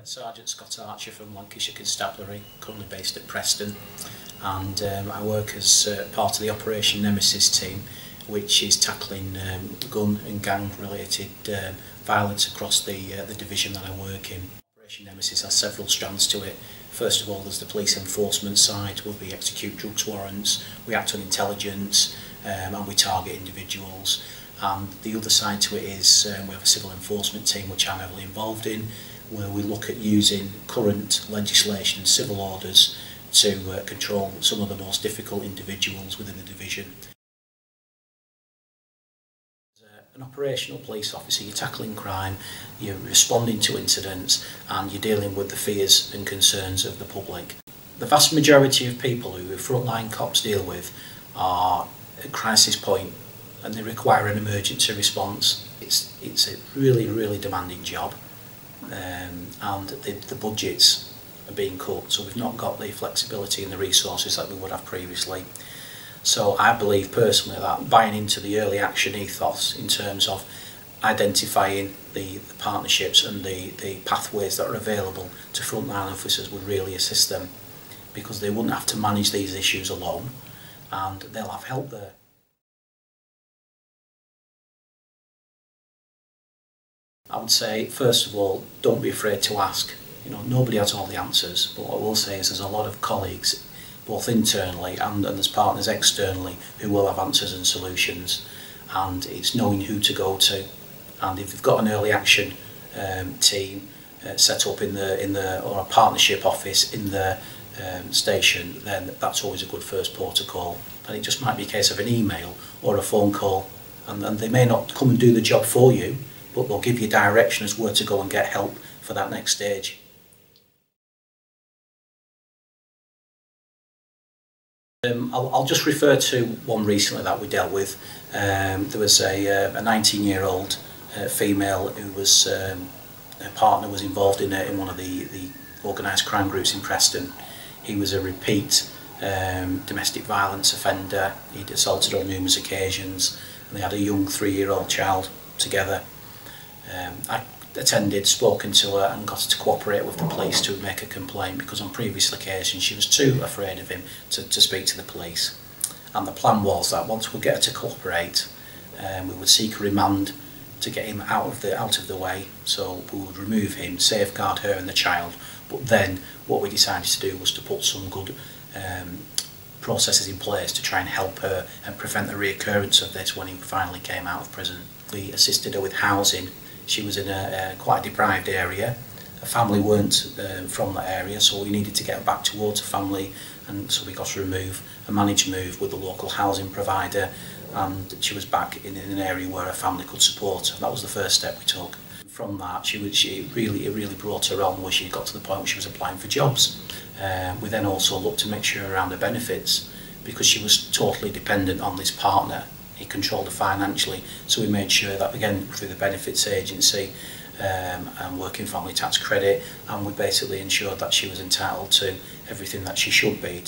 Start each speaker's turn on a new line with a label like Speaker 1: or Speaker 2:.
Speaker 1: Sergeant Scott Archer from Lancashire Constabulary, currently based at Preston, and I work as part of the Operation Nemesis team, which is tackling gun and gang related violence across the division that I work in. Operation Nemesis has several strands to it. First of all, there's the police enforcement side, where we execute drugs warrants, we act on intelligence, and we target individuals. And the other side to it is we have a civil enforcement team, which I'm heavily involved in, where we look at using current legislation and civil orders to control some of the most difficult individuals within the division. As an operational police officer, you're tackling crime, you're responding to incidents, and you're dealing with the fears and concerns of the public. The vast majority of people who frontline cops deal with are at crisis point, and they require an emergency response. It's a really demanding job, and the budgets are being cut, so we've not got the flexibility and the resources that we would have previously. So I believe personally that buying into the early action ethos in terms of identifying the partnerships and the pathways that are available to frontline officers would really assist them, because they wouldn't have to manage these issues alone and they'll have help there. I would say, first of all, don't be afraid to ask. You know, nobody has all the answers, but what I will say is there's a lot of colleagues, both internally and there's partners externally, who will have answers and solutions, and it's knowing who to go to. And if you've got an early action team set up in the or a partnership office in the station, then that's always a good first port of call. And it just might be a case of an email or a phone call, and they may not come and do the job for you, but they'll give you direction as where to go and get help for that next stage. I'll just refer to one recently that we dealt with. There was a 19-year-old female who was, her partner was involved in one of the organised crime groups in Preston. He was a repeat domestic violence offender. He'd assaulted her on numerous occasions, and they had a young 3-year-old child together. I attended, spoken to her and got her to cooperate with the police to make a complaint, because on previous occasions she was too afraid of him to speak to the police. And the plan was that once we get her to cooperate, we would seek a remand to get him out of the way, so we would remove him, safeguard her and the child. But then what we decided to do was to put some good processes in place to try and help her and prevent the reoccurrence of this when he finally came out of prison. We assisted her with housing. She was in a quite deprived area. Her family weren't from that area, so we needed to get her back towards her family, and so we got her a managed move with the local housing provider, and she was back in an area where her family could support her. That was the first step we took. From that, it really brought her on, where she got to the point where she was applying for jobs. We then also looked to make sure around her benefits, because she was totally dependent on this partner. He controlled her financially, so we made sure that, again, through the benefits agency and working family tax credit, and we basically ensured that she was entitled to everything that she should be.